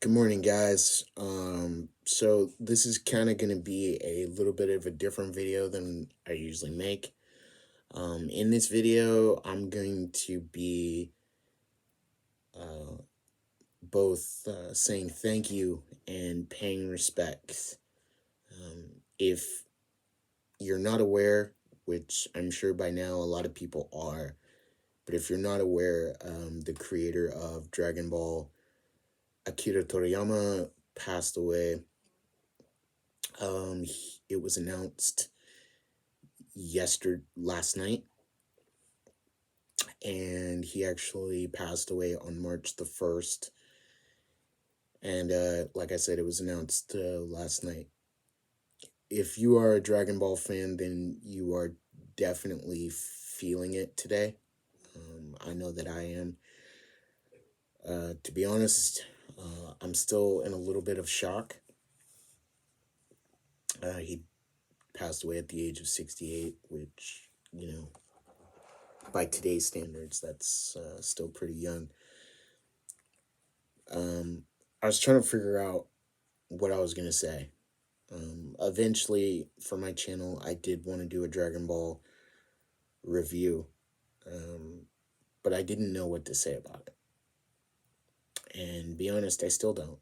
Good morning, guys. So this is kind of going to be a little bit of a different video than I usually make. In this video, I'm going to be uh, both saying thank you and paying respects. If you're not aware, which I'm sure by now a lot of people are, but if you're not aware, the creator of Dragon Ball, Akira Toriyama, passed away. It was announced last night, and he actually passed away on March the 1st. And like I said, it was announced last night. If you are a Dragon Ball fan, then you are definitely feeling it today. I know that I am. To be honest, I'm still in a little bit of shock. He passed away at the age of 68, which, by today's standards, that's still pretty young. I was trying to figure out what I was going to say. Eventually, for my channel, I did want to do a Dragon Ball review, um, but I didn't know what to say about it. And be honest, I still don't.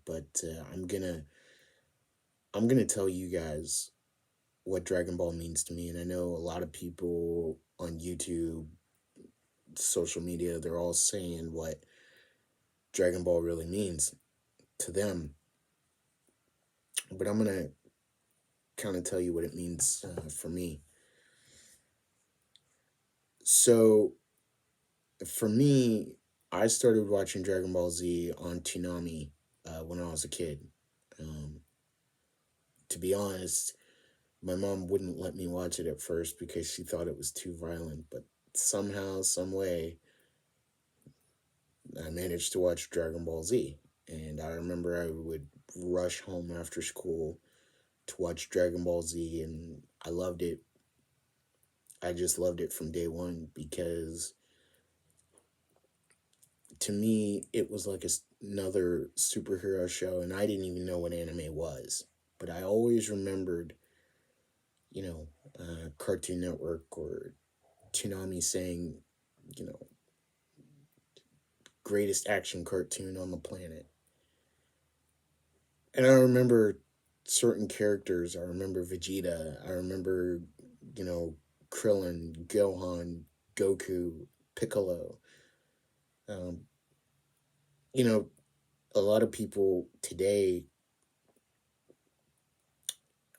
But I'm gonna tell you guys what Dragon Ball means to me. And I know a lot of people on YouTube, social media, they're all saying what Dragon Ball really means to them. But I'm gonna kind of tell you what it means for me. So, for me, I started watching Dragon Ball Z on Toonami when I was a kid. Um, to be honest, my mom wouldn't let me watch it at first because she thought it was too violent, but somehow, some way, I managed to watch Dragon Ball Z. And I remember I would rush home after school to watch Dragon Ball Z, and I loved it. I just loved it from day one because to me, it was like another superhero show, and I didn't even know what anime was. But I always remembered, Cartoon Network or Toonami saying, you know, greatest action cartoon on the planet. And I remember certain characters. I remember Vegeta. I remember, you know, Krillin, Gohan, Goku, Piccolo. Um, you know, a lot of people today,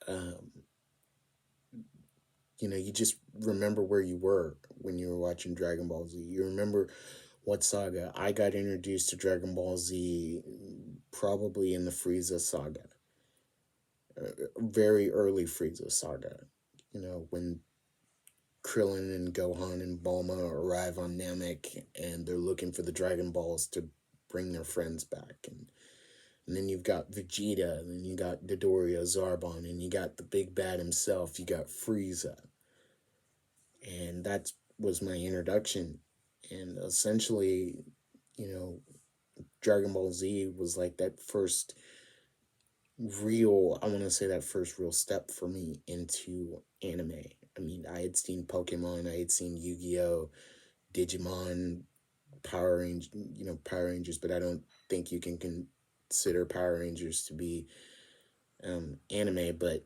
um, you just remember where you were when you were watching Dragon Ball Z. You remember what saga. I got introduced to Dragon Ball Z probably in the Frieza saga, very early Frieza saga. When Krillin and Gohan and Bulma arrive on Namek and they're looking for the Dragon Balls to bring their friends back. And then you've got Vegeta, and then you got Dodoria Zarbon, and you got the big bad himself, you got Frieza. And that was my introduction. And essentially, you know, Dragon Ball Z was like that first I want to say that first real step for me into anime. I mean, I had seen Pokemon, I had seen Yu-Gi-Oh, Digimon, Power Rangers, but I don't think you can consider Power Rangers to be anime, but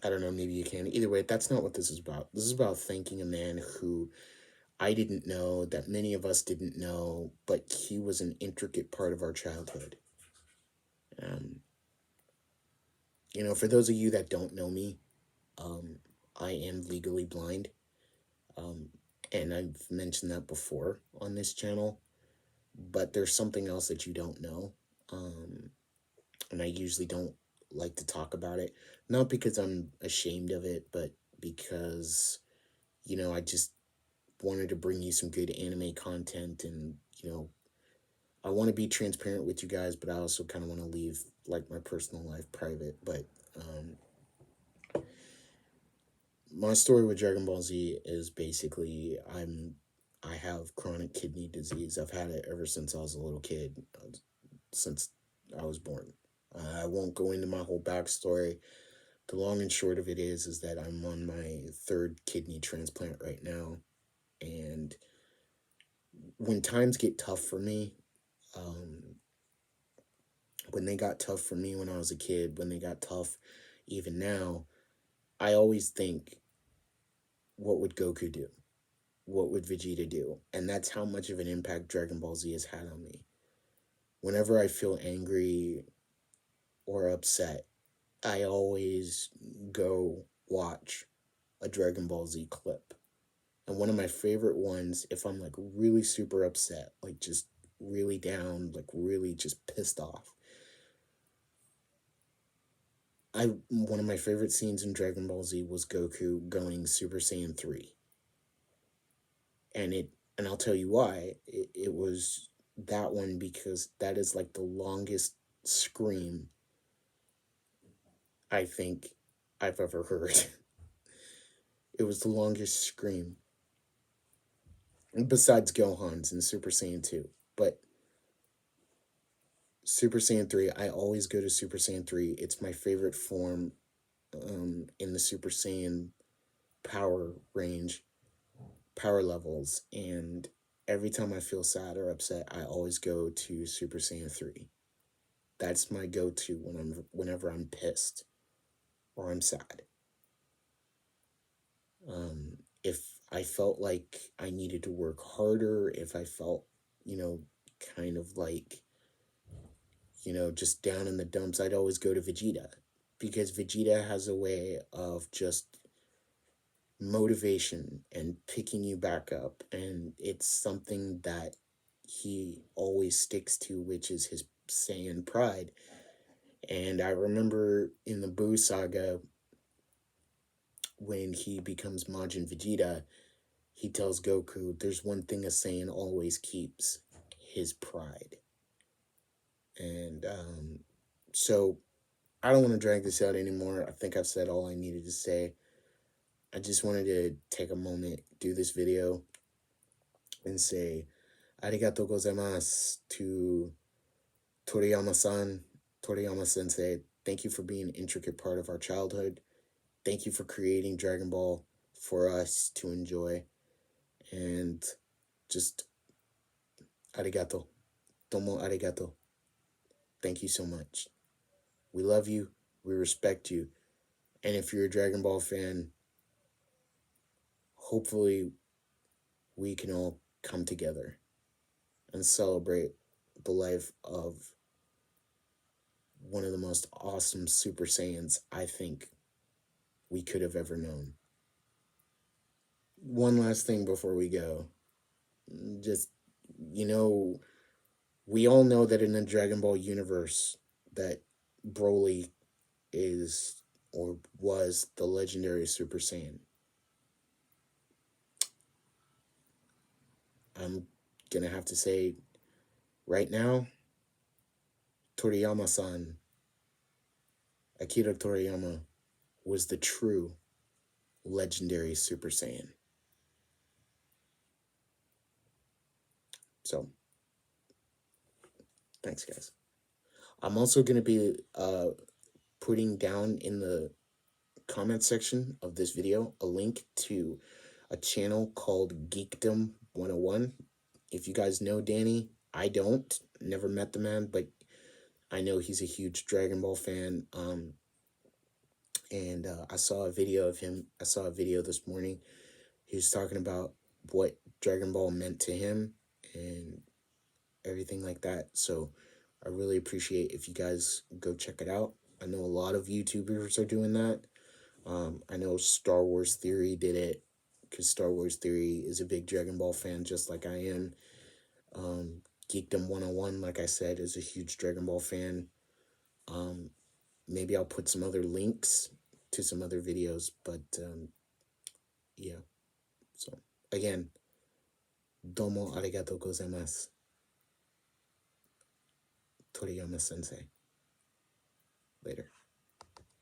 I don't know, maybe you can. Either way, that's not what this is about. This is about thanking a man who I didn't know, that many of us didn't know, but he was an intricate part of our childhood. Um, for those of you that don't know me, um, I am legally blind. Um, and I've mentioned that before on this channel, but there's something else that you don't know. And I usually don't like to talk about it, not because I'm ashamed of it, but because, I just wanted to bring you some good anime content, and, I want to be transparent with you guys, but I also kind of want to leave like my personal life private. But my story with Dragon Ball Z is basically I have chronic kidney disease. I've had it ever since I was a little kid. since I was born. I won't go into my whole backstory. The long and short of it is that I'm on my third kidney transplant right now. And when times get tough for me, um, when they got tough for me when I was a kid, when they got tough even now, I always think, what would Goku do? What would Vegeta do? And that's how much of an impact Dragon Ball Z has had on me. Whenever I feel angry or upset, I always go watch a Dragon Ball Z clip. And one of my favorite ones, if I'm like really super upset, like just really down, like really just pissed off, one of my favorite scenes in Dragon Ball Z was Goku going Super Saiyan 3. And I'll tell you why. It was that one because that is like the longest scream I think I've ever heard. It was the longest scream besides Gohan's in Super Saiyan 2. But Super Saiyan 3, I always go to Super Saiyan 3. It's my favorite form in the Super Saiyan power range, power levels. And every time I feel sad or upset, I always go to Super Saiyan 3. That's my go-to whenever I'm pissed or I'm sad. If I felt like I needed to work harder, if I felt, kind of like, just down in the dumps, I'd always go to Vegeta. Because Vegeta has a way of just motivation and picking you back up. And it's something that he always sticks to, which is his Saiyan pride. And I remember in the Buu saga, when he becomes Majin Vegeta, he tells Goku, there's one thing a Saiyan always keeps, his pride. And so I don't want to drag this out anymore. I think I've said all I needed to say. I just wanted to take a moment, do this video, and say arigatou gozaimasu to Toriyama-san, Toriyama-sensei. Thank you for being an intricate part of our childhood. Thank you for creating Dragon Ball for us to enjoy. And just arigato. Domo arigato. Thank you so much. We love you. We respect you. And if you're a Dragon Ball fan, hopefully we can all come together and celebrate the life of one of the most awesome Super Saiyans I think we could have ever known. One last thing before we go. Just, we all know that in the Dragon Ball universe that Broly is or was the legendary Super Saiyan. I'm gonna have to say right now, Toriyama-san, Akira Toriyama, was the true legendary Super Saiyan. So, thanks, guys. I'm also going to be putting down in the comment section of this video a link to a channel called Geekdom 101. If you guys know Danny, I don't. Never met the man, but I know he's a huge Dragon Ball fan. And I saw a video of him. I saw a video this morning. He was talking about what Dragon Ball meant to him and everything like that. So I really appreciate if you guys go check it out. I know a lot of YouTubers are doing that. I know Star Wars Theory did it because Star Wars Theory is a big Dragon Ball fan just like I am. Geekdom 101, like I said, is a huge Dragon Ball fan. Maybe I'll put some other links to some other videos, but yeah. So, again, domo arigatou gozaimasu. Toriyama-sensei. Later.